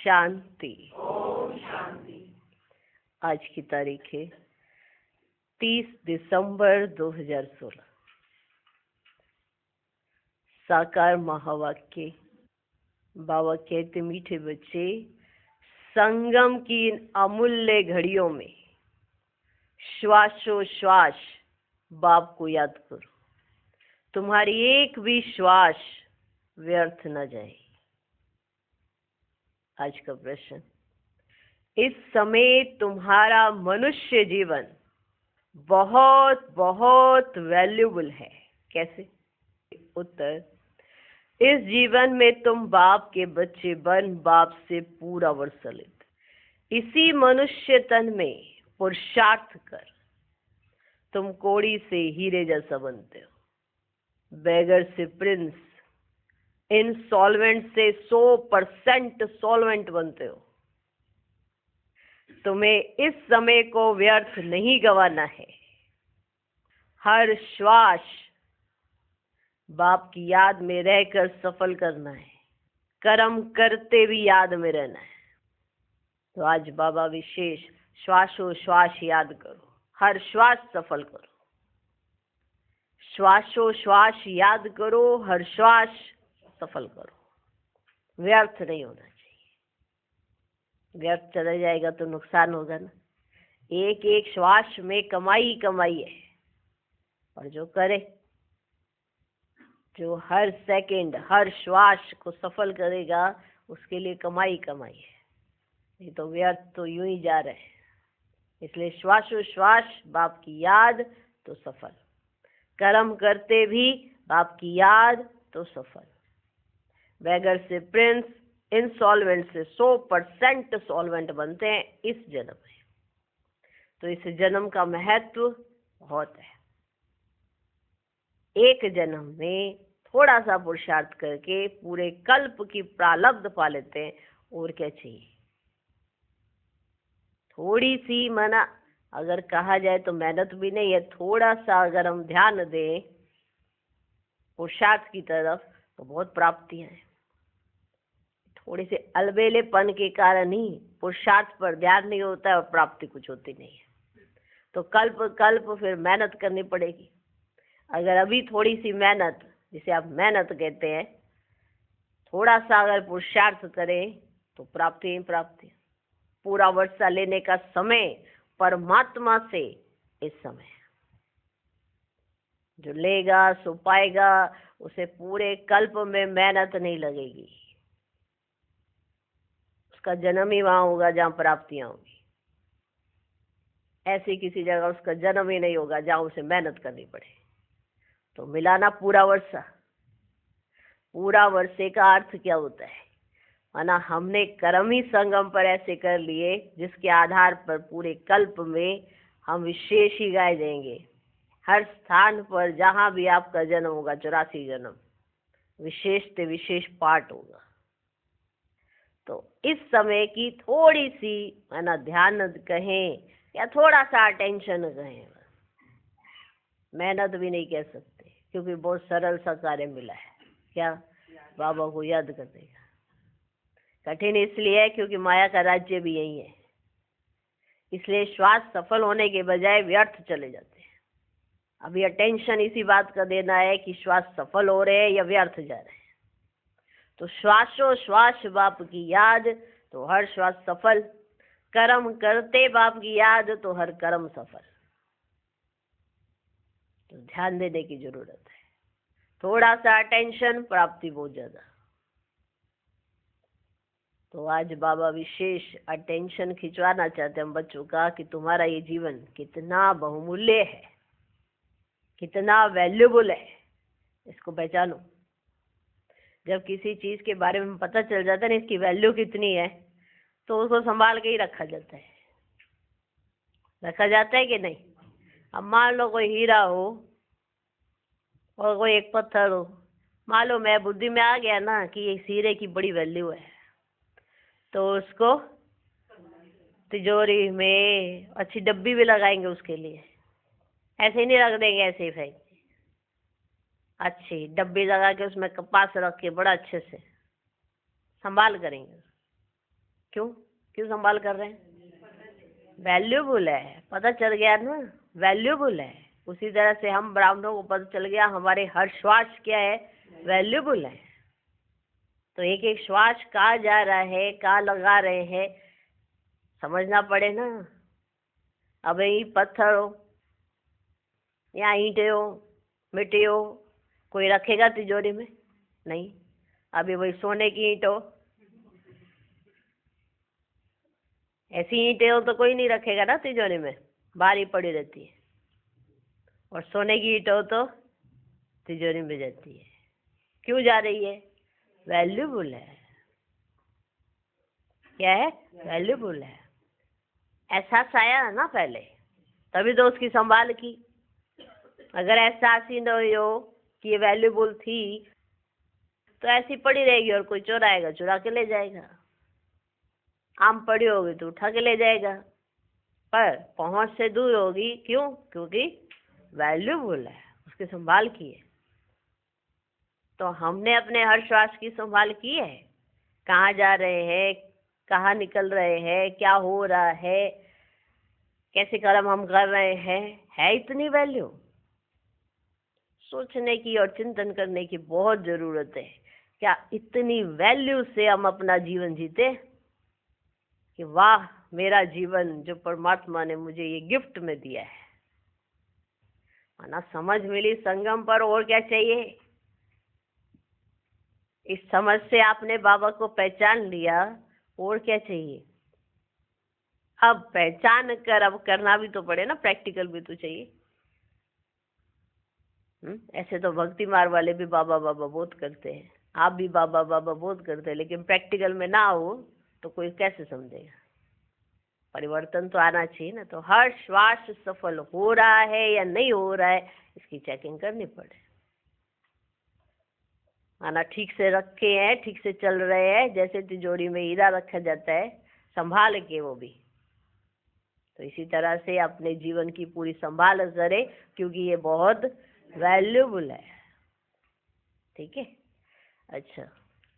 शांति। ओम शांति। आज की तारीख है 30 दिसंबर 2016। साकार महावाक्य। बाबा कहते, मीठे बच्चे, संगम की इन अमूल्य घड़ियों में श्वासोश्वास बाप को याद करो। तुम्हारी एक भी श्वास व्यर्थ न जाए। आज का प्रश्न, इस समय तुम्हारा मनुष्य जीवन बहुत बहुत वैल्यूबल है। कैसे? उत्तर, इस जीवन में तुम बाप के बच्चे बन बाप से पूरा वत्सलित इसी मनुष्य तन में पुरुषार्थ कर तुम कोड़ी से हीरे जैसा बनते हो, बेगर से प्रिंस, इंसॉल्वेंट से 100% सॉल्वेंट बनते हो। तुम्हें इस समय को व्यर्थ नहीं गंवाना है। हर श्वास बाप की याद में रहकर सफल करना है। कर्म करते भी याद में रहना है। तो आज बाबा विशेष श्वासोश्वास याद करो, हर श्वास सफल करो। श्वासोश्वास याद करो, हर श्वास सफल करो। व्यर्थ नहीं होना चाहिए। व्यर्थ चला जाएगा तो नुकसान होगा ना। एक एक श्वास में कमाई ही कमाई है। और जो करे, जो हर सेकंड हर श्वास को सफल करेगा, उसके लिए कमाई कमाई है। ये तो व्यर्थ तो यूं ही जा रहे हैं। इसलिए श्वासोश्वास बाप की याद तो सफल, कर्म करते भी बाप की याद तो सफल। बेगर से प्रिंस, इंसॉल्वेंट से 100% सॉल्वेंट बनते हैं इस जन्म में। तो इस जन्म का महत्व बहुत है। एक जन्म में थोड़ा सा पुरुषार्थ करके पूरे कल्प की प्रारब्ध पा लेते हैं। और क्या चाहिए? थोड़ी सी मना, अगर कहा जाए तो मेहनत भी नहीं है, थोड़ा सा अगर हम ध्यान दें पुरुषार्थ की तरफ तो बहुत प्राप्तियां हैं। थोड़े से अलबेलेपन के कारण ही पुरुषार्थ पर ध्यान नहीं होता है और प्राप्ति कुछ होती नहीं है। तो कल्प कल्प फिर मेहनत करनी पड़ेगी। अगर अभी थोड़ी सी मेहनत, जिसे आप मेहनत कहते हैं, थोड़ा सा अगर पुरुषार्थ करें तो प्राप्ति ही प्राप्ति। पूरा वर्षा लेने का समय परमात्मा से इस समय जो लेगा सो पाएगा। उसे पूरे कल्प में मेहनत नहीं लगेगी। उसका जन्म ही वहां होगा जहां प्राप्तियां होगी। ऐसी किसी जगह उसका जन्म ही नहीं होगा जहां उसे मेहनत करनी पड़े। तो मिलाना पूरा वर्षा। पूरा वर्षे का अर्थ क्या होता है? माना हमने कर्म ही संगम पर ऐसे कर लिए जिसके आधार पर पूरे कल्प में हम विशेष ही गाए जाएंगे। हर स्थान पर जहां भी आपका जन्म होगा, 84 जन्म, विशेष से विशेष पाठ होगा। तो इस समय की थोड़ी सी माना ध्यान कहें या थोड़ा सा अटेंशन कहें, मेहनत भी नहीं कह सकते क्योंकि बहुत सरल सा कार्य मिला है। क्या? बाबा को याद कर देगा। कठिन इसलिए है क्योंकि माया का राज्य भी यही है। इसलिए श्वास सफल होने के बजाय व्यर्थ चले जाते हैं। अभी अटेंशन इसी बात का देना है कि श्वास सफल हो रहे हैं या व्यर्थ जा रहे हैं। तो श्वासोश्वास बाप की याद तो हर श्वास सफल, कर्म करते बाप की याद तो हर कर्म सफल। तो ध्यान देने की जरूरत है। थोड़ा सा अटेंशन, प्राप्ति बहुत ज्यादा। तो आज बाबा विशेष अटेंशन खिंचवाना चाहते हैं हम बच्चों का कि तुम्हारा ये जीवन कितना बहुमूल्य है, कितना वैल्यूबल है, इसको पहचानो। जब किसी चीज के बारे में पता चल जाता है ना इसकी वैल्यू कितनी है, तो उसको संभाल के ही रखा जाता है। रखा जाता है कि नहीं? अब मान लो कोई हीरा हो और कोई एक पत्थर हो। मान लो मैं बुद्धि में आ गया ना कि ये हीरे की बड़ी वैल्यू है, तो उसको तिजोरी में अच्छी डब्बी भी लगाएंगे उसके लिए। ऐसे ही नहीं रख देंगे, ऐसे ही फेंक। अच्छी डब्बी लगा के उसमें कपास रख के बड़ा अच्छे से संभाल करेंगे। क्यों क्यों संभाल कर रहे हैं? वैल्यूबल है, पता चल गया ना, वैल्यूबल है। उसी तरह से हम ब्राह्मणों को पता चल गया हमारे हर श्वास क्या है, वैल्यूबल है। तो एक एक श्वास कहाँ जा रहा है, कहाँ लगा रहे हैं, समझना पड़े ना। अब ये पत्थर हो या ईंटें हो, मिट्टी हो, कोई रखेगा तिजोरी में? नहीं। अभी वही सोने की ईंट हो, ऐसी ईंटें हो तो कोई नहीं रखेगा ना तिजोरी में, बाहर ही पड़ी रहती है। और सोने की ईंट हो तो तिजोरी में जाती है। क्यों जा रही है? वैल्यूबल है। क्या है? वैल्यूबल है। एहसास आया है ना पहले, तभी तो उसकी संभाल की। अगर एहसास ही नहीं हो कि ये वैल्यूबल थी तो ऐसी पड़ी रहेगी और कोई चोर आएगा चुरा के ले जाएगा। आम पड़ी होगी तो उठा के ले जाएगा, पर पहुंच से दूर होगी। क्यों? क्योंकि वैल्यूबल है, उसकी संभाल की है। तो हमने अपने हर श्वास की संभाल की है। कहाँ जा रहे हैं, कहाँ निकल रहे हैं, क्या हो रहा है, कैसे कर्म हम कर रहे हैं, है इतनी वैल्यू? सोचने की और चिंतन करने की बहुत जरूरत है। क्या इतनी वैल्यू से हम अपना जीवन जीते कि वाह मेरा जीवन जो परमात्मा ने मुझे ये गिफ्ट में दिया है। माना समझ मिली संगम पर, और क्या चाहिए? इस समझ से आपने बाबा को पहचान लिया, और क्या चाहिए? अब पहचान कर अब करना भी तो पड़े ना, प्रैक्टिकल भी तो चाहिए। ऐसे तो भक्ति मार्ग वाले भी बाबा बाबा बहुत करते हैं, आप भी बाबा बाबा बहुत करते हैं, लेकिन प्रैक्टिकल में ना हो तो कोई कैसे समझेगा? परिवर्तन तो आना चाहिए ना। तो हर श्वास सफल हो रहा है या नहीं हो रहा है, इसकी चेकिंग करनी पड़े। माना ठीक से रखे हैं, ठीक से चल रहे हैं, जैसे तिजोरी में हीरा रखा जाता है संभाल के, वो भी तो इसी तरह से अपने जीवन की पूरी संभाल करे, क्योंकि ये बहुत वैल्यूबल है। ठीक है। अच्छा,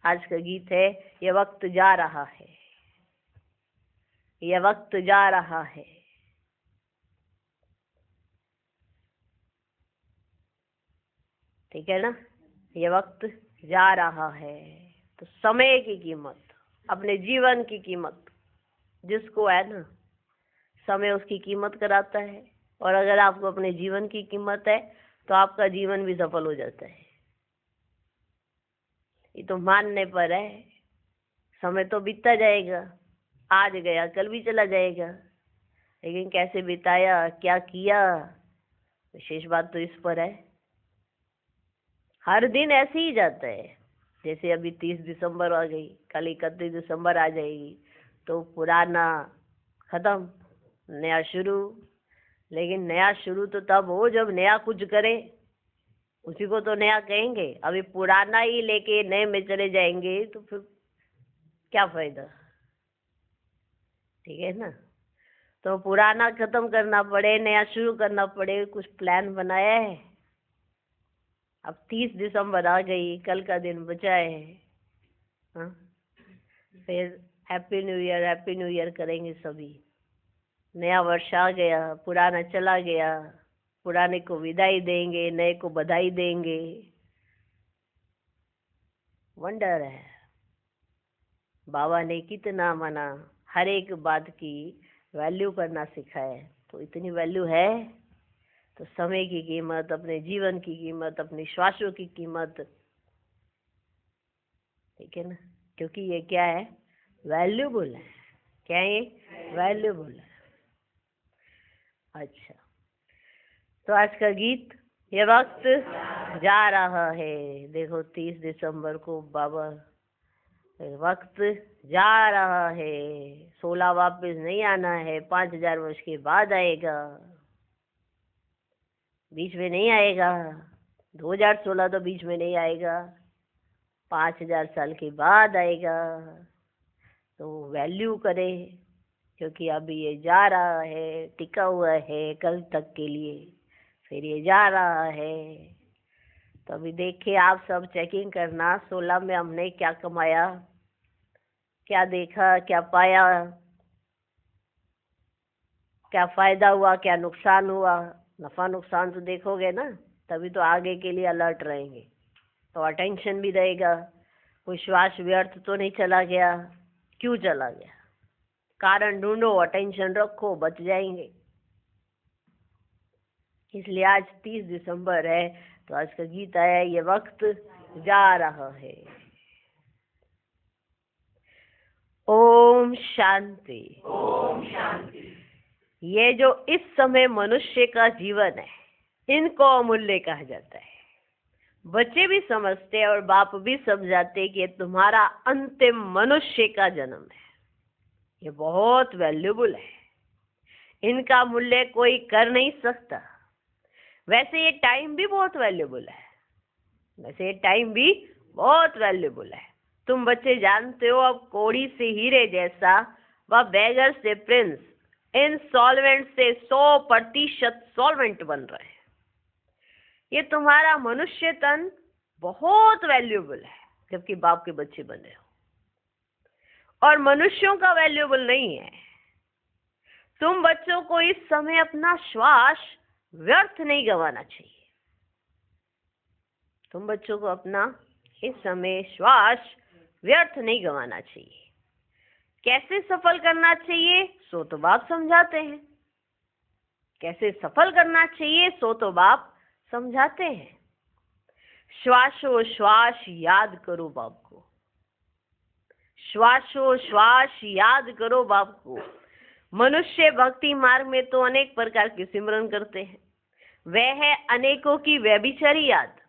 आज का गीत है ये वक्त जा रहा है, ये वक्त जा रहा है। ठीक है ना, ये वक्त जा रहा है। तो समय की कीमत, अपने जीवन की कीमत जिसको है ना, समय उसकी कीमत कराता है। और अगर आपको अपने जीवन की कीमत है तो आपका जीवन भी सफल हो जाता है। ये तो मानने पर है। समय तो बीतता जाएगा, आज गया कल भी चला जाएगा, लेकिन कैसे बिताया, क्या किया, विशेष बात तो इस पर है। हर दिन ऐसे ही जाता है। जैसे अभी 30 दिसंबर आ गई, कल 31 दिसंबर आ जाएगी, तो पुराना खत्म, नया शुरू। लेकिन नया शुरू तो तब हो जब नया कुछ करे, उसी को तो नया कहेंगे। अभी पुराना ही लेके नए में चले जाएंगे तो फिर क्या फायदा? ठीक है ना। तो पुराना खत्म करना पड़े, नया शुरू करना पड़े, कुछ प्लान बनाया है। अब 30 दिसंबर आ गई, कल का दिन बचा है। हाँ, फिर happy new year, happy new year करेंगे सभी। नया वर्ष आ गया, पुराना चला गया, पुराने को विदाई देंगे, नए को बधाई देंगे। वंडर है, बाबा ने कितना मना हर एक बात की वैल्यू करना सिखाया। तो इतनी वैल्यू है तो समय की कीमत, अपने जीवन की कीमत, अपनी श्वासों की कीमत। ठीक है ना, क्योंकि ये क्या है, वैल्यूबल है। क्या है ये? वैल्यूबल है। अच्छा, तो आज का गीत ये वक्त जा रहा है। देखो 30 दिसंबर को बाबा, वक्त जा रहा है, 16 वापस नहीं आना है, 5000 वर्ष के बाद आएगा, बीच में नहीं आएगा। 2016 तो बीच में नहीं आएगा, 5000 साल के बाद आएगा। तो वैल्यू करे, क्योंकि अभी ये जा रहा है, टिका हुआ है कल तक के लिए, फिर ये जा रहा है। तो अभी देखिए आप सब चेकिंग करना, 16 में हमने क्या कमाया, क्या देखा, क्या पाया, क्या फायदा हुआ, क्या नुकसान हुआ। नफा नुकसान तो देखोगे ना, तभी तो आगे के लिए अलर्ट रहेंगे। तो अटेंशन भी रहेगा। कोई श्वास व्यर्थ तो नहीं चला गया, क्यों चला गया, कारण ढूंढो, अटेंशन रखो, बच जाएंगे। इसलिए आज 30 दिसंबर है, तो आज का गीत आया, ये वक्त जा रहा है। ओम शांति। ओम शांति। ये जो इस समय मनुष्य का जीवन है, इनको अमूल्य कहा जाता है। बच्चे भी समझते हैं और बाप भी समझाते कि ये तुम्हारा अंतिम मनुष्य का जन्म है, ये बहुत वैल्यूबल है, इनका मूल्य कोई कर नहीं सकता। वैसे ये टाइम भी बहुत वैल्यूबल है, तुम बच्चे जानते हो, अब कौड़ी से हीरे जैसा व बेगर से प्रिंस, इन सॉल्वेंट से 100% सॉल्वेंट बन रहे हैं। ये तुम्हारा मनुष्य तन बहुत वैल्यूबल है, जबकि बाप के बच्चे बने हो। और मनुष्यों का वैल्यूबल नहीं है। तुम बच्चों को इस समय अपना श्वास व्यर्थ नहीं गंवाना चाहिए। तुम बच्चों को अपना इस समय श्वास व्यर्थ नहीं गंवाना चाहिए। कैसे सफल करना चाहिए, सो तो बाप समझाते हैं। कैसे सफल करना चाहिए, सो तो बाप समझाते हैं। श्वासोश्वास याद करो बाप को, श्वासोश्वास याद करो बाप को। मनुष्य भक्ति मार्ग में तो अनेक प्रकार के सिमरन करते हैं, वह है अनेकों की व्यभिचारी याद।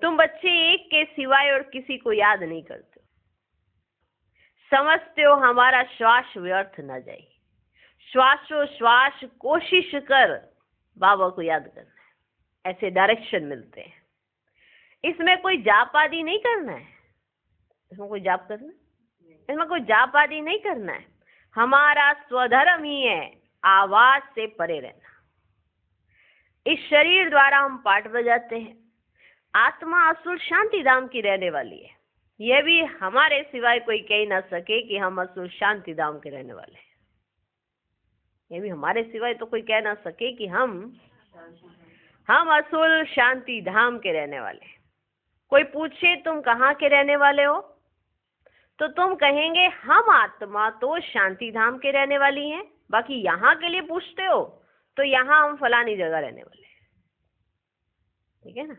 तुम बच्चे एक के सिवाय और किसी को याद नहीं करते। समझते हो हमारा श्वास व्यर्थ न जाए। श्वासोश्वास कोशिश कर बाबा को याद करना है, ऐसे डायरेक्शन मिलते हैं। इसमें कोई जाप आदि नहीं करना है, इसमें कोई जाप आदि नहीं करना है। हमारा स्वधर्म ही है आवाज से परे रहना। इस शरीर द्वारा हम पाठ बजाते हैं। आत्मा असुर शांति धाम की रहने वाली है, यह भी हमारे सिवाय कोई कह ना सके कि हम असुर शांति धाम के रहने वाले हैं। ये भी हमारे सिवाय तो कोई कह ना सके कि हम असुर शांति धाम के रहने वाले हैं। कोई पूछे तुम कहाँ के रहने वाले हो, तो तुम कहेंगे हम आत्मा तो शांति धाम के रहने वाली हैं, बाकी यहाँ के लिए पूछते हो तो यहाँ हम फलानी जगह रहने वाले हैं। ठीक है ना।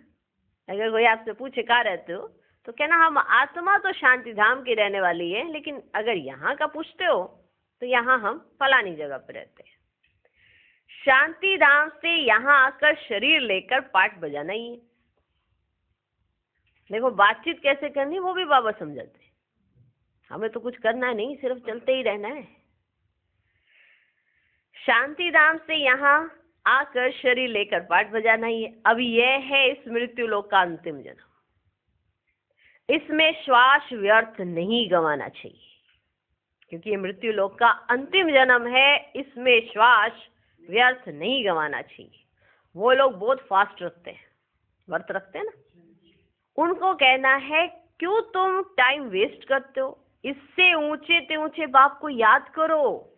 अगर कोई आपसे पूछे कहाँ रहते हो, तो कहना हम आत्मा तो शांति धाम की रहने वाली है, लेकिन अगर यहाँ का पूछते हो तो यहाँ हम फलानी जगह पर रहते हैं। शांति धाम से यहाँ आकर शरीर लेकर पाठ बजाना ही है। देखो बातचीत कैसे करनी वो भी बाबा समझाते हैं। हमें तो कुछ करना नहीं, सिर्फ चलते ही रहना है। शांति धाम से यहाँ आकर शरीर लेकर पाठ बजाना ही है। अब यह है इस मृत्यु लोक का अंतिम जन्म। इसमें श्वास व्यर्थ नहीं गंवाना चाहिए, क्योंकि ये मृत्यु लोक का अंतिम जन्म है। इसमें श्वास व्यर्थ नहीं गंवाना चाहिए। वो लोग बहुत फास्ट रखते हैं, व्रत रखते हैं ना, उनको कहना है क्यों तुम टाइम वेस्ट करते हो, इससे ऊंचे ते ऊंचे बाप को याद करो।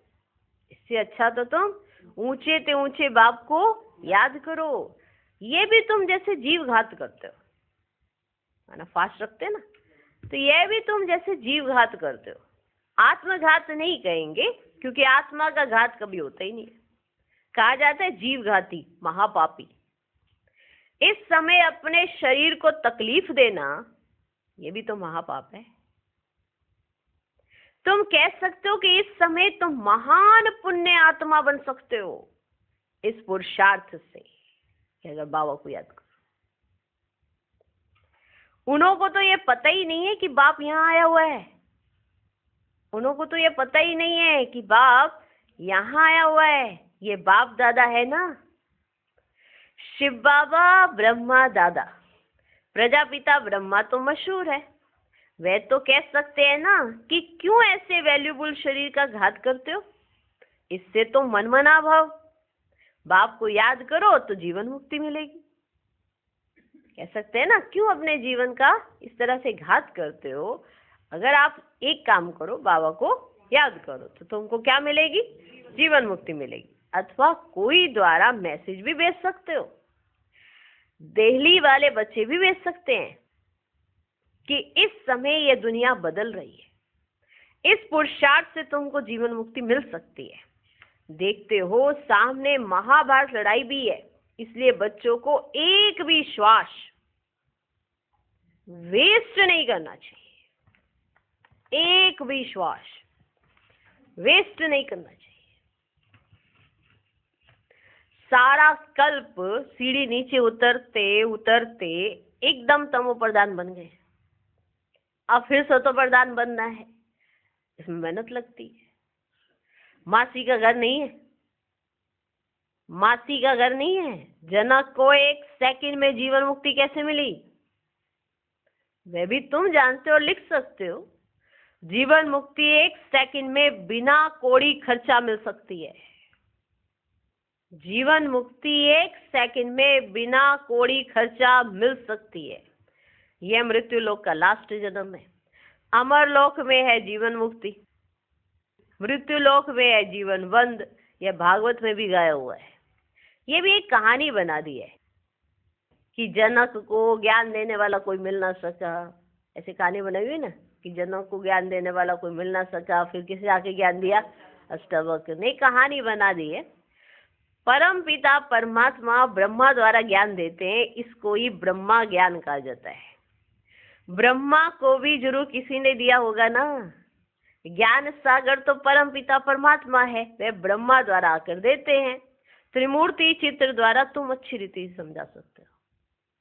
इससे अच्छा तो तुम ऊंचे ते ऊंचे बाप को याद करो। ये भी तुम जैसे जीव घात करते हो, है ना, फास्ट रखते ना, तो ये भी तुम जैसे जीव घात करते हो। आत्मघात नहीं कहेंगे, क्योंकि आत्मा का घात कभी होता ही नहीं है। कहा जाता है जीव घाती, महापापी। इस समय अपने शरीर को तकलीफ देना, ये भी तो महापाप है। तुम कह सकते हो कि इस समय तुम महान पुण्य आत्मा बन सकते हो इस पुरुषार्थ से, कि अगर बाबा को याद करो। उन्हों को तो ये पता ही नहीं है कि बाप यहाँ आया हुआ है। उन्हों को तो ये पता ही नहीं है कि बाप यहाँ आया हुआ है। ये बाप दादा है ना, शिव बाबा ब्रह्मा दादा। प्रजापिता ब्रह्मा तो मशहूर है, वे तो कह सकते हैं ना कि क्यों ऐसे वैल्यूबल शरीर का घात करते हो, इससे तो मन मना भाव। बाप को याद करो तो जीवन मुक्ति मिलेगी। कह सकते हैं ना, क्यों अपने जीवन का इस तरह से घात करते हो, अगर आप एक काम करो, बाबा को याद करो, तो तुमको क्या मिलेगी? जीवन मुक्ति मिलेगी। अथवा कोई द्वारा मैसेज भी भेज सकते हो, दिल्ली वाले बच्चे भी भेज सकते हैं कि इस समय ये दुनिया बदल रही है, इस पुरुषार्थ से तुमको जीवन मुक्ति मिल सकती है। देखते हो सामने महाभारत लड़ाई भी है, इसलिए बच्चों को एक भी श्वास वेस्ट नहीं करना चाहिए, एक भी श्वास वेस्ट नहीं करना चाहिए। सारा कल्प सीढ़ी नीचे उतरते उतरते एकदम तमो प्रधान बन गए, अब फिर सतो प्रधान बनना है, इसमें मेहनत लगती है। मासी का घर नहीं है, मासी का घर नहीं है। जनक को एक सेकंड में जीवन मुक्ति कैसे मिली, वह भी तुम जानते हो, लिख सकते हो। जीवन मुक्ति एक सेकंड में बिना कौड़ी खर्चा मिल सकती है। जीवन मुक्ति एक सेकंड में बिना कौड़ी खर्चा मिल सकती है। यह मृत्यु लोक का लास्ट जन्म है। अमर लोक में है जीवन मुक्ति, मृत्यु लोक में है जीवन बंद। यह भागवत में भी गाया हुआ है। ये भी एक कहानी बना दी है कि जनक को ज्ञान देने वाला कोई मिल ना सका, ऐसी कहानी बनाई हुई ना कि जनक को ज्ञान देने वाला कोई मिल ना सका, फिर किसे आके ज्ञान दिया? अष्टावक्र ने कहानी बना दी है। परम पिता परमात्मा ब्रह्मा द्वारा ज्ञान देते हैं, इसको ही ब्रह्मा ज्ञान कहा जाता है। ब्रह्मा को भी जरूर किसी ने दिया होगा ना। ज्ञान सागर तो परम पिता परमात्मा है, वे ब्रह्मा द्वारा आकर देते हैं। त्रिमूर्ति चित्र द्वारा तुम अच्छी रीति से समझा सकते हो।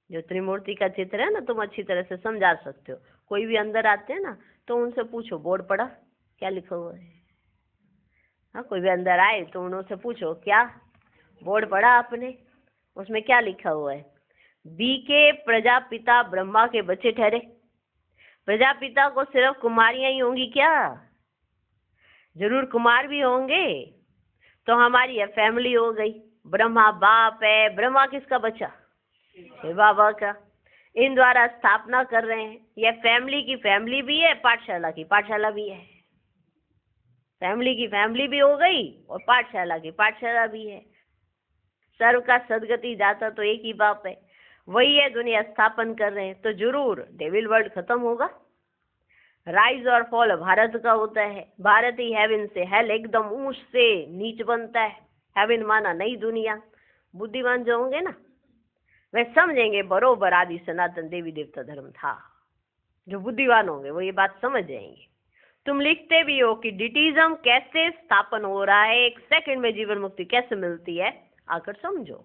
जो त्रिमूर्ति का चित्र है ना, तुम अच्छी तरह से समझा सकते हो। कोई भी अंदर आते हैं ना तो उनसे पूछो बोर्ड पढ़ा, क्या लिखा हुआ है? हाँ, कोई भी अंदर आए तो उनसे पूछो क्या बोर्ड पढ़ा आपने, उसमें क्या लिखा हुआ है? बीके प्रजापिता ब्रह्मा के बच्चे ठहरे। प्रजापिता को सिर्फ कुमारियां ही होंगी क्या? जरूर कुमार भी होंगे। तो हमारी यह फैमिली हो गई। ब्रह्मा बाप है, ब्रह्मा किसका बच्चा? शिव बाबा का। इन द्वारा स्थापना कर रहे हैं। यह फैमिली की फैमिली भी है, पाठशाला की पाठशाला भी है। फैमिली की फैमिली भी हो गई और पाठशाला की पाठशाला भी है। सर्व का सदगति दाता तो एक ही बाप है, वही है दुनिया स्थापन कर रहे हैं। तो जरूर डेविल वर्ल्ड खत्म होगा। राइज और फॉल भारत का होता है। भारत ही हेवन से हेल, एकदम ऊंच से नीच बनता है। हेवन माना नई दुनिया। बुद्धिमान जो होंगे ना वे समझेंगे बरोबर आदि सनातन देवी देवता धर्म था। जो बुद्धिमान होंगे वो ये बात समझ जाएंगे। तुम लिखते भी हो कि डिटिज्म कैसे स्थापन हो रहा है, एक सेकंड में जीवन मुक्ति कैसे मिलती है, आकर समझो।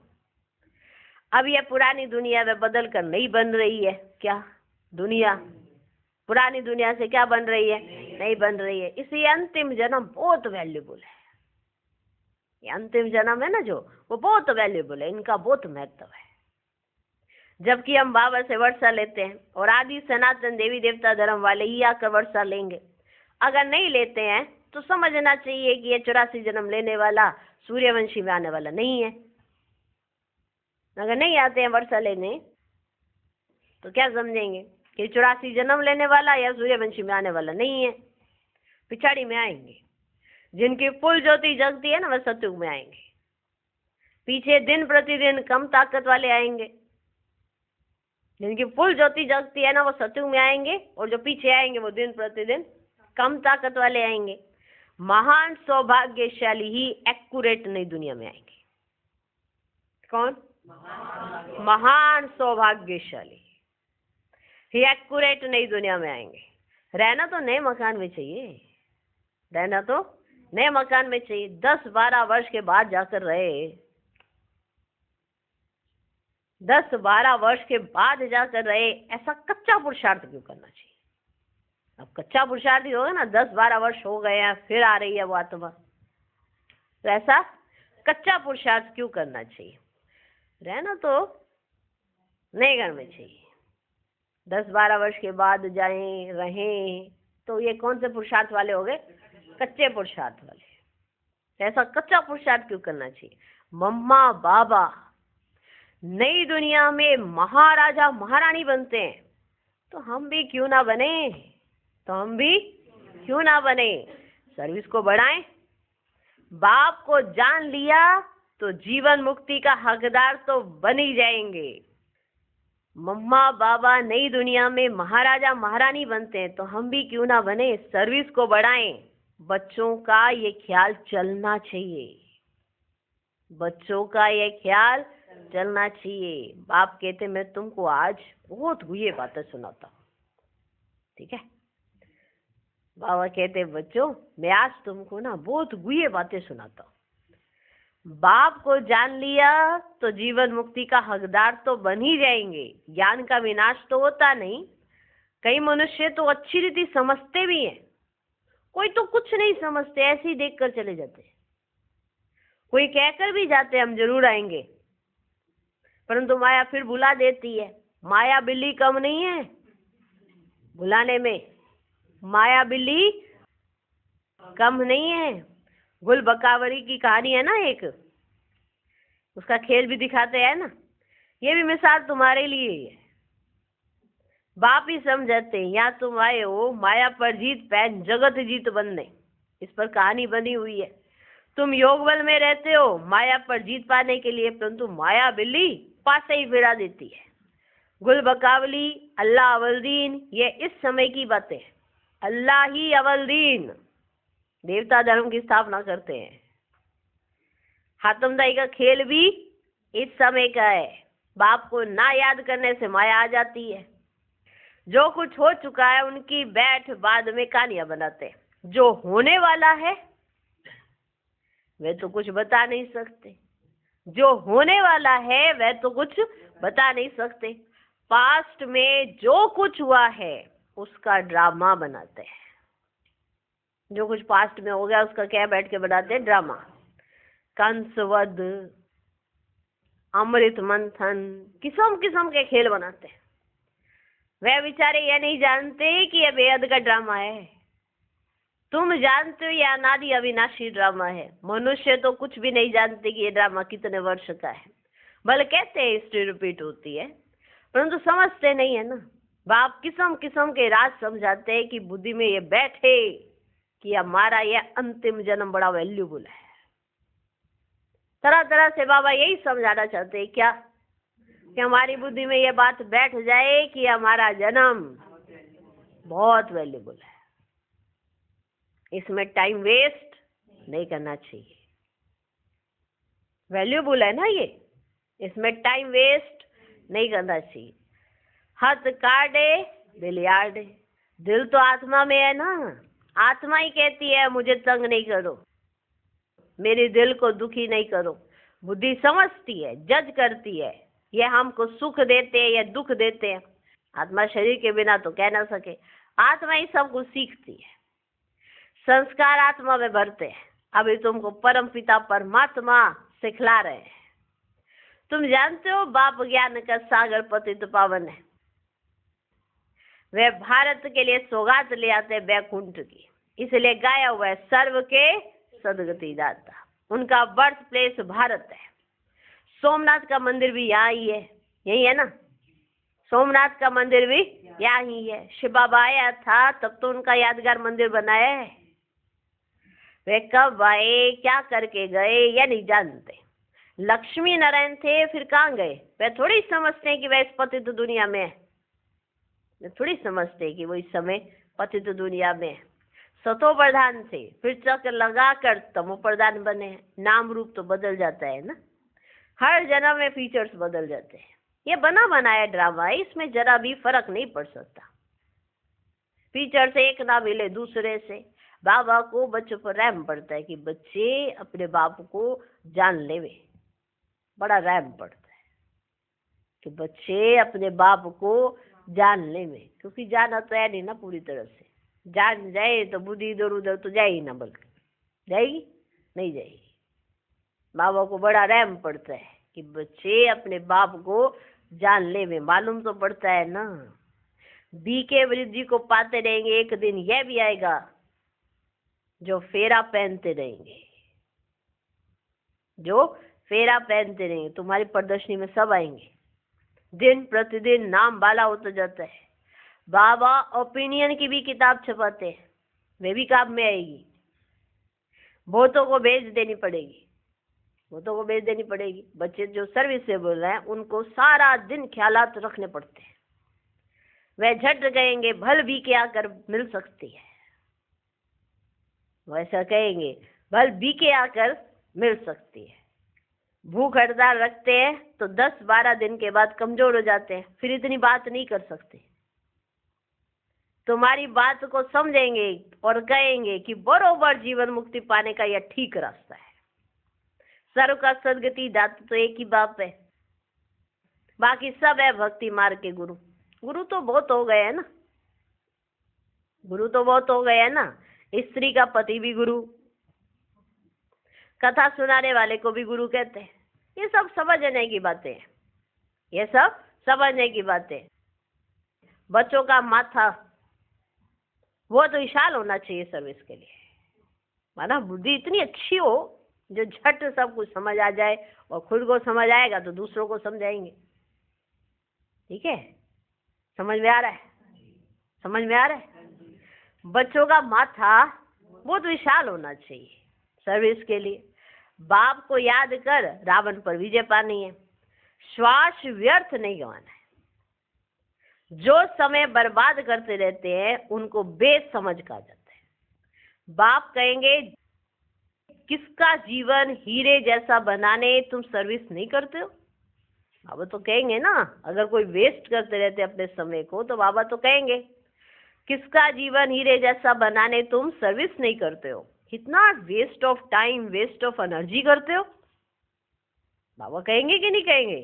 अब यह पुरानी दुनिया में बदल कर नई बन रही है। क्या दुनिया पुरानी दुनिया से क्या बन रही है? नहीं बन रही है। इसलिए अंतिम जन्म बहुत वैल्यूबल है। ये अंतिम जन्म है ना जो, वो बहुत वैल्यूबल है, इनका बहुत महत्व है। जबकि हम बाबा से वर्षा लेते हैं और आदि सनातन देवी देवता धर्म वाले ही आकर वर्षा लेंगे। अगर नहीं लेते हैं तो समझना चाहिए कि ये 84 जन्म लेने वाला सूर्यवंशी में आने वाला नहीं है। अगर नहीं आते हैं वर्षा लेने तो क्या समझेंगे कि 84 जन्म लेने वाला या सूर्यवंशी में आने वाला नहीं है। पिछाड़ी में आएंगे। जिनकी फुल ज्योति जगती है ना, वह सतयुग में आएंगे। पीछे दिन प्रतिदिन कम ताकत वाले आएंगे। जिनकी फुल ज्योति जगती है ना, वो सतयुग में आएंगे, और जो पीछे आएंगे वो दिन प्रतिदिन कम ताकत वाले आएंगे। महान सौभाग्यशाली ही एक्यूरेट नई दुनिया में आएंगे। कौन? महान सौभाग्यशाली ही एक्यूरेट नई दुनिया में आएंगे। रहना तो नए मकान में चाहिए, रहना तो नए मकान में चाहिए। 10-12 वर्ष के बाद जाकर रहे, 10-12 वर्ष के बाद जाकर रहे, ऐसा कच्चा पुरुषार्थ क्यों करना चाहिए? अब कच्चा पुरुषार्थ ही होगा ना, 10-12 वर्ष हो गए हैं फिर आ रही है वो आत्मा, तो ऐसा कच्चा पुरुषार्थ क्यों करना चाहिए? रहना तो नए घर में चाहिए। 10-12 वर्ष के बाद जाएं रहें, तो ये कौन से पुरुषार्थ वाले हो गए? कच्चे पुरुषार्थ वाले। ऐसा कच्चा पुरुषार्थ क्यों करना चाहिए? मम्मा बाबा नई दुनिया में महाराजा महारानी बनते हैं, तो हम भी क्यों ना बने? तो हम भी क्यों ना बने, सर्विस को बढ़ाएं। बाप को जान लिया तो जीवन मुक्ति का हकदार तो बन ही जाएंगे। मम्मा बाबा नई दुनिया में महाराजा महारानी बनते हैं, तो हम भी क्यों ना बने, सर्विस को बढ़ाएं। बच्चों का ये ख्याल चलना चाहिए, बच्चों का ये ख्याल चलना चाहिए। बाप कहते मैं तुमको आज बहुत ये बातें सुनाता हूँ, ठीक है। बाबा कहते बच्चों मैं आज तुमको ना बहुत गुए बातें सुनाता हूँ। बाप को जान लिया तो जीवन मुक्ति का हकदार तो बन ही जाएंगे। ज्ञान का विनाश तो होता नहीं। कई मनुष्य तो अच्छी रीति समझते भी हैं, कोई तो कुछ नहीं समझते, ऐसे ही देख कर चले जाते हैं। कोई कहकर भी जाते हम जरूर आएंगे, परंतु माया फिर बुला देती है। माया बिल्ली कम नहीं है बुलाने में, माया बिल्ली कम नहीं है। गुल बकावरी की कहानी है ना एक, उसका खेल भी दिखाते हैं ना। ये भी मिसाल तुम्हारे लिए है। बाप ही समझाते हैं यहाँ तुम आए हो माया पर जीत पैन जगत जीत बनने, इस पर कहानी बनी हुई है। तुम योग बल में रहते हो माया पर जीत पाने के लिए, परंतु माया बिल्ली पासे ही फिरा देती है। गुल बकावली, अल्लाह अवलदीन, ये इस समय की बातें हैं। अल्लाह ही अवलदीन, देवता धर्म की स्थापना करते हैं। हातमदाई का खेल भी इस समय का है। बाप को ना याद करने से माया आ जाती है। जो कुछ हो चुका है उनकी बैठ बाद में कहानियां बनाते हैं। जो होने वाला है वे तो कुछ बता नहीं सकते, जो होने वाला है वह तो कुछ बता नहीं सकते। पास्ट में जो कुछ हुआ है उसका ड्रामा बनाते हैं। जो कुछ पास्ट में हो गया उसका क्या बैठ के बनाते हैं, ड्रामा। कंसवध, अमृत मंथन, किस्म किस्म के खेल बनाते हैं। वे बेचारे यह नहीं जानते कि यह बेहद का ड्रामा है। तुम जानते हो यह अनादि अविनाशी ड्रामा है। मनुष्य तो कुछ भी नहीं जानते कि यह ड्रामा कितने वर्ष का है। भले कहते हैं हिस्ट्री रिपीट होती है, परंतु समझते नहीं है ना। बाप किस्म किस्म के राज समझाते हैं कि बुद्धि में ये बैठे कि हमारा यह अंतिम जन्म बड़ा वैल्यूबल है। तरह तरह से बाबा यही समझाना चाहते हैं क्या, कि हमारी बुद्धि में ये बात बैठ जाए कि हमारा जन्म बहुत वैल्यूबल है, इसमें टाइम वेस्ट नहीं करना चाहिए। वैल्यूबल है ना ये, इसमें टाइम वेस्ट नहीं करना चाहिए। हाथ काटे दिल यार्डे, दिल तो आत्मा में है ना। आत्मा ही कहती है मुझे तंग नहीं करो, मेरे दिल को दुखी नहीं करो। बुद्धि समझती है, जज करती है, ये हमको सुख देते हैं या दुख देते हैं। आत्मा शरीर के बिना तो कह ना सके। आत्मा ही सब कुछ सीखती है। संस्कार आत्मा में भरते हैं। अभी तुमको परम पिता परमात्मा सिखला रहे हैं। तुम जानते हो बाप ज्ञान का सागर पतित पावन है। वे भारत के लिए सौगात ले आते बैकुंठ की, इसलिए गाया हुआ है सर्व के सदगति दाता। उनका बर्थ प्लेस भारत है। सोमनाथ का मंदिर भी यहाँ ही है, यही है ना। सोमनाथ का मंदिर भी यहाँ ही है। शिव बाबा आया था तब तो उनका यादगार मंदिर बनाया है। वे कब आए, क्या करके गए, यह नहीं जानते। लक्ष्मी नारायण थे, फिर कहाँ गए, वे थोड़ी समझते हैं कि वह इस पतित दुनिया में है। वे थोड़ी समझते हैं कि वो इस समय पतित दुनिया में है। सतो प्रधान थे, फिर चक्र लगाकर तमो प्रधान बने। नाम रूप तो बदल जाता है ना, हर जन्म में फीचर्स बदल जाते हैं। ये बना बनाया ड्रामा है, इसमें जरा भी फर्क नहीं पड़ सकता। फीचर से एक ना मिले दूसरे से। बाबा को बच्चों पर रहम पड़ता है कि बच्चे अपने बाप को जान लेवे। बड़ा रहम पड़ता है कि बच्चे अपने बाप को जान लेवे, क्योंकि जाना तो है नहीं ना पूरी तरह से। जान जाए तो बुद्धि इधर उधर तो जाएगी ना, बल्कि जाएगी नहीं जाएगी। बाबा को बड़ा रहम पड़ता है कि बच्चे अपने बाप को जान ले। में मालूम तो पड़ता है ना, बीके वृद्धि को पाते रहेंगे, एक दिन यह भी आएगा जो फेरा पहनते रहेंगे। जो फेरा पहनते रहेंगे, तुम्हारी प्रदर्शनी में सब आएंगे। दिन प्रतिदिन नाम बाला होता जाता है। बाबा ओपिनियन की भी किताब छपाते हैं, वे भी काम में आएगी। बहुतों को बेच देनी पड़ेगी, बहुतों को बेच देनी पड़ेगी। बच्चे जो सर्विस से बोल रहे हैं उनको सारा दिन ख्यालात रखने पड़ते हैं। वह झट कहेंगे भल भी क्या कर मिल सकती है, वैसा कहेंगे भल भी के आकर मिल सकती है। भूख हड़ताल रखते हैं तो 10-12 दिन के बाद कमजोर हो जाते हैं, फिर इतनी बात नहीं कर सकते। तुम्हारी बात को समझेंगे और कहेंगे कि बरोबर जीवन मुक्ति पाने का यह ठीक रास्ता है। सर्व का सदगति दाता तो एक ही बाप है, बाकी सब है भक्ति मार्ग के गुरु। गुरु तो बहुत हो गए हैं ना, गुरु तो बहुत हो गए हैं ना। स्त्री का पति भी गुरु, कथा सुनाने वाले को भी गुरु कहते हैं। ये सब समझने की बातें हैं, ये सब समझने की बातें। बच्चों का माथा वो तो विशाल होना चाहिए सर्विस के लिए, माना बुद्धि इतनी अच्छी हो जो झट सब कुछ समझ आ जाए, और खुद को समझ आएगा तो दूसरों को समझाएंगे। ठीक है, समझ में आ रहा है? समझ में आ रहा है? बच्चों का माथा बहुत विशाल होना चाहिए सर्विस के लिए। बाप को याद कर रावण पर विजय पानी है, श्वास व्यर्थ नहीं गंवाना है। जो समय बर्बाद करते रहते हैं उनको बेसमझ कहा जाता है। बाप कहेंगे किसका जीवन हीरे जैसा बनाने तुम सर्विस नहीं करते हो। बाबा तो कहेंगे ना, अगर कोई वेस्ट करते रहते अपने समय को तो बाबा तो कहेंगे किसका जीवन हीरे जैसा बनाने तुम सर्विस नहीं करते हो। कितना waste of time, waste of energy करते हो। बाबा कहेंगे कि नहीं कहेंगे?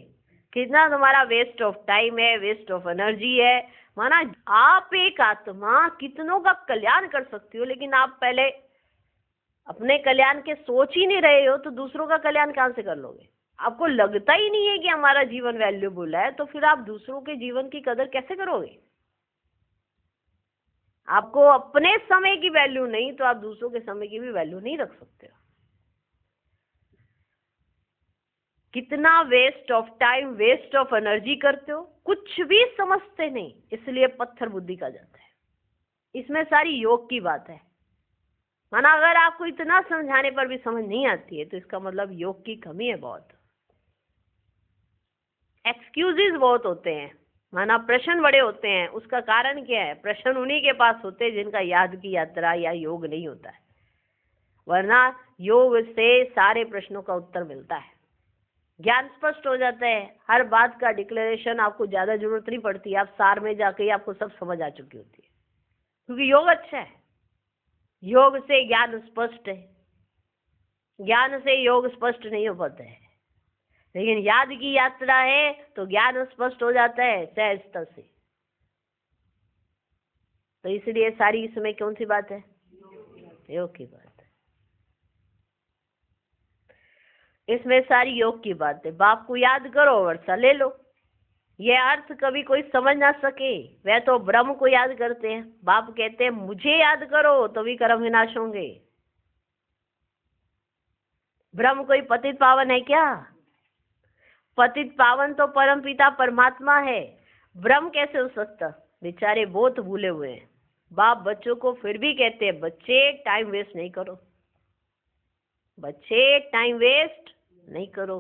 कितना तुम्हारा वेस्ट ऑफ टाइम है, वेस्ट ऑफ एनर्जी है। माना आप एक आत्मा कितनों का कल्याण कर सकती हो, लेकिन आप पहले अपने कल्याण के सोच ही नहीं रहे हो तो दूसरों का कल्याण कहां से कर लोगे। आपको लगता ही नहीं है कि हमारा जीवन वैल्यूबल है, तो फिर आप दूसरों के जीवन की कदर कैसे करोगे। आपको अपने समय की वैल्यू नहीं तो आप दूसरों के समय की भी वैल्यू नहीं रख सकते हो। कितना waste of time, waste of energy करते हो, कुछ भी समझते नहीं, इसलिए पत्थर बुद्धि कहा जाता है। इसमें सारी योग की बात है। माना अगर आपको इतना समझाने पर भी समझ नहीं आती है तो इसका मतलब योग की कमी है बहुत। एक्सक्यूजेस बहुत होते हैं, माना प्रश्न बड़े होते हैं। उसका कारण क्या है? प्रश्न उन्हीं के पास होते हैं जिनका याद की यात्रा या योग नहीं होता है, वरना योग से सारे प्रश्नों का उत्तर मिलता है। ज्ञान स्पष्ट हो जाता है, हर बात का डिक्लेरेशन आपको ज्यादा जरूरत नहीं पड़ती, आप सार में जाके आपको सब समझ आ चुकी होती है, क्योंकि योग अच्छा है। योग से ज्ञान स्पष्ट है, ज्ञान से योग स्पष्ट नहीं हो पाता है, लेकिन याद की यात्रा है तो ज्ञान स्पष्ट हो जाता है सहजता से। तो इसलिए सारी इसमें कौन सी बात है? योग की बात है। इसमें सारी योग की बात है। बाप को याद करो, वर्षा ले लो। यह अर्थ कभी कोई समझ ना सके वह तो ब्रह्म को याद करते हैं। बाप कहते हैं मुझे याद करो तो भी कर्म विनाश होंगे। ब्रह्म कोई पतित पावन है क्या? पतित पावन तो परम पिता परमात्मा है, ब्रह्म कैसे हो सकता? बेचारे बहुत भूले हुए हैं। बाप बच्चों को फिर भी कहते हैं बच्चे टाइम वेस्ट नहीं करो, बच्चे टाइम वेस्ट नहीं करो,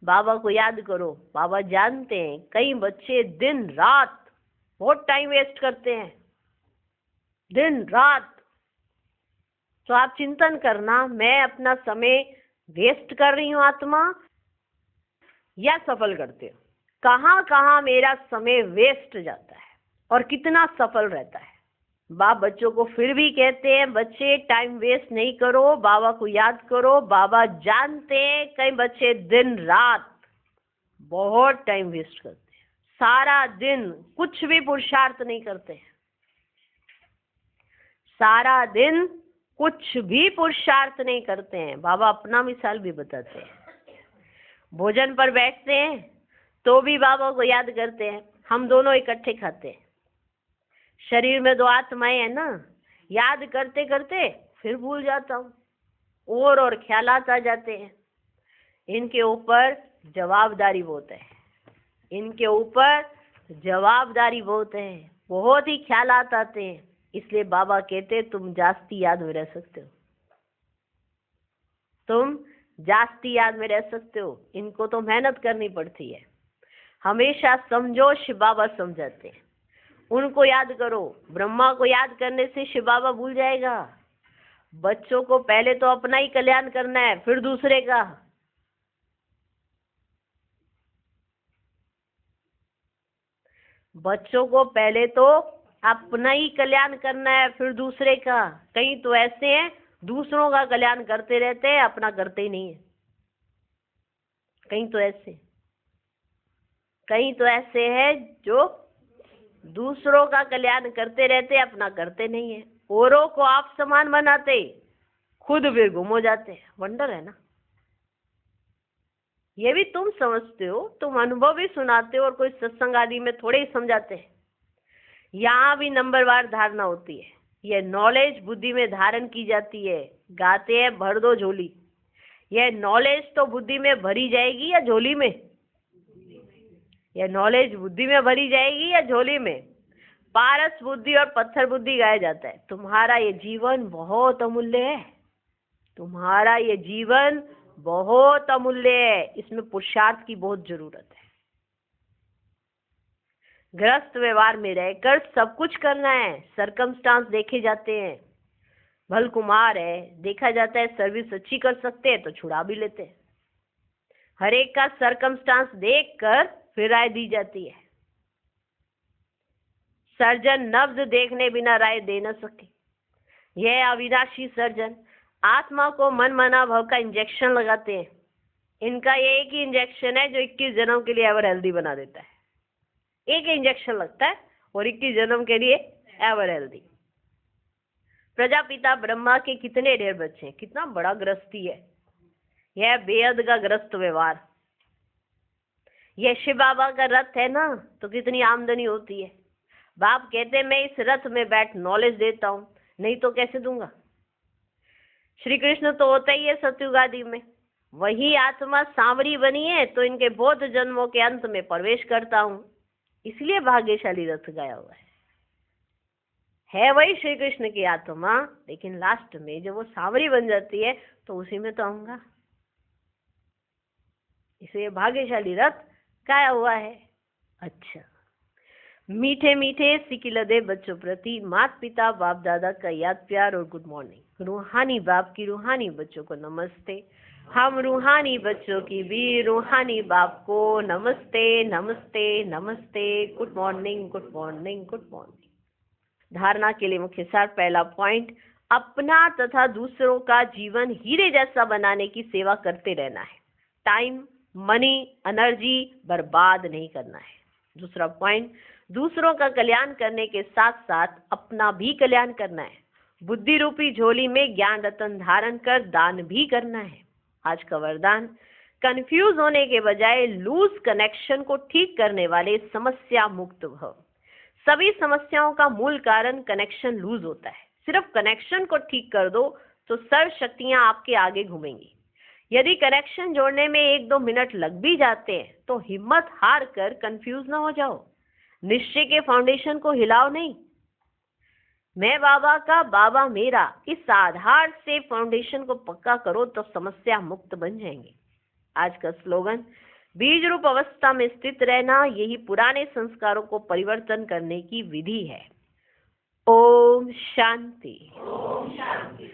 बाबा को याद करो। बाबा जानते हैं कई बच्चे दिन रात बहुत टाइम वेस्ट करते हैं, दिन रात। तो आप चिंतन करना, मैं अपना समय वेस्ट कर रही हूँ आत्मा या सफल करते हो? कहाँ कहाँ मेरा समय वेस्ट जाता है और कितना सफल रहता है। बाप बच्चों को फिर भी कहते हैं बच्चे टाइम वेस्ट नहीं करो, बाबा को याद करो। बाबा जानते हैं कई बच्चे दिन रात बहुत टाइम वेस्ट करते हैं, सारा दिन कुछ भी पुरुषार्थ नहीं करते हैं, सारा दिन कुछ भी पुरुषार्थ नहीं करते हैं। बाबा अपना मिसाल भी बताते हैं। भोजन पर बैठते हैं तो भी बाबा को याद करते हैं। हम दोनों इकट्ठे खाते हैं, शरीर में दो आत्माएं है ना, याद करते करते फिर भूल जाता हूँ, और ख्यालात आ जाते हैं। इनके ऊपर जवाबदारी बहुत है, इनके ऊपर जवाबदारी बहुत है। बहुत ही ख्यालात आते हैं, इसलिए बाबा कहते हैं तुम जास्ती याद में रह सकते हो, तुम जास्ती याद में रह सकते हो। इनको तो मेहनत करनी पड़ती है। हमेशा समझो, शिव बाबा समझाते हैं, उनको याद करो। ब्रह्मा को याद करने से शिव बाबा भूल जाएगा। बच्चों को पहले तो अपना ही कल्याण करना है, फिर दूसरे का। बच्चों को पहले तो अपना ही कल्याण करना है, फिर दूसरे का। कई तो ऐसे हैं दूसरों का कल्याण करते रहते हैं, अपना करते ही नहीं है। कई तो ऐसे हैं जो दूसरों का कल्याण करते रहते, अपना करते नहीं है। औरों को आप समान बनाते, खुद फिर गुम हो जाते हैं। वंडर है ना। ये भी तुम समझते हो, तुम अनुभव भी सुनाते हो और कोई सत्संग आदि में थोड़े ही समझाते हैं। यहाँ भी नंबरवार धारणा होती है। यह नॉलेज बुद्धि में धारण की जाती है। गाते हैं भर दो झोली। यह नॉलेज तो बुद्धि में भरी जाएगी या झोली में? यह नॉलेज बुद्धि में भरी जाएगी या झोली में? पारस बुद्धि और पत्थर बुद्धि गाया जाता है। तुम्हारा ये जीवन बहुत अमूल्य है, तुम्हारा ये जीवन बहुत अमूल्य है। इसमें पुरुषार्थ की बहुत जरूरत है। गृहस्थ व्यवहार में रहकर सब कुछ करना है। सरकमस्टांस देखे जाते हैं। भल कुमार है, देखा जाता है सर्विस अच्छी कर सकते हैं तो छुड़ा भी लेते हैं। हर एक का सरकमस्टांस देखकर फिर राय दी जाती है। सर्जन नब्ज देखने बिना राय दे न सके। यह अविनाशी सर्जन आत्मा को मन मना भाव का इंजेक्शन लगाते हैं। इनका ये एक ही इंजेक्शन है जो 21 जन्म के लिए एवर हेल्दी बना देता है। एक इंजेक्शन लगता है और 21 जन्म के लिए एवर हेल्दी। प्रजापिता ब्रह्मा के कितने ढेर बच्चे हैं, कितना बड़ा गृहस्थी है। यह बेहद का गृहस्थ व्यवहार। यह शिव बाबा का रथ है ना, तो कितनी आमदनी होती है। बाप कहते मैं इस रथ में बैठ नॉलेज देता हूं, नहीं तो कैसे दूंगा। श्री कृष्ण तो होता ही है सतयुग आदि में। वही आत्मा सांवरी बनी है तो इनके बौद्ध जन्मों के अंत में प्रवेश करता हूं, इसलिए भाग्यशाली रथ गाया हुआ है वही श्री कृष्ण की आत्मा, लेकिन लास्ट में जब वो सांवरी बन जाती है तो उसी में तो आऊंगा। इसलिए भाग्यशाली रथ गाया हुआ है। अच्छा, मीठे मीठे सिकिलदे बच्चों प्रति माता पिता बाप दादा का याद प्यार और गुड मॉर्निंग। रूहानी बाप की रूहानी बच्चों को नमस्ते। हम रूहानी बच्चों की भी रूहानी बाप को नमस्ते नमस्ते नमस्ते। Good morning good morning good morning. धारणा के लिए मुख्य सार। पहला पॉइंट, अपना तथा दूसरों का जीवन हीरे जैसा बनाने की सेवा करते रहना है। टाइम, मनी, एनर्जी बर्बाद नहीं करना है। दूसरा पॉइंट, दूसरों का कल्याण करने के साथ साथ अपना भी कल्याण करना है। बुद्धि रूपी झोली में ज्ञान रतन धारण कर दान भी करना है। आज का वरदान, कंफ्यूज होने के बजाय लूज कनेक्शन को ठीक करने वाले समस्या मुक्त भव। सभी समस्याओं का मूल कारण कनेक्शन लूज होता है। सिर्फ कनेक्शन को ठीक कर दो तो सर्व शक्तियां आपके आगे घूमेंगी। यदि कनेक्शन जोड़ने में 1-2 मिनट लग भी जाते हैं तो हिम्मत हार कर कंफ्यूज ना हो जाओ। निश्चय के फाउंडेशन को हिलाओ नहीं। मैं बाबा का, बाबा मेरा, इस आधार से फाउंडेशन को पक्का करो तो समस्या मुक्त बन जाएंगे। आज का स्लोगन, बीज रूप अवस्था में स्थित रहना, यही पुराने संस्कारों को परिवर्तन करने की विधि है। ओम शांति। ओम शांति।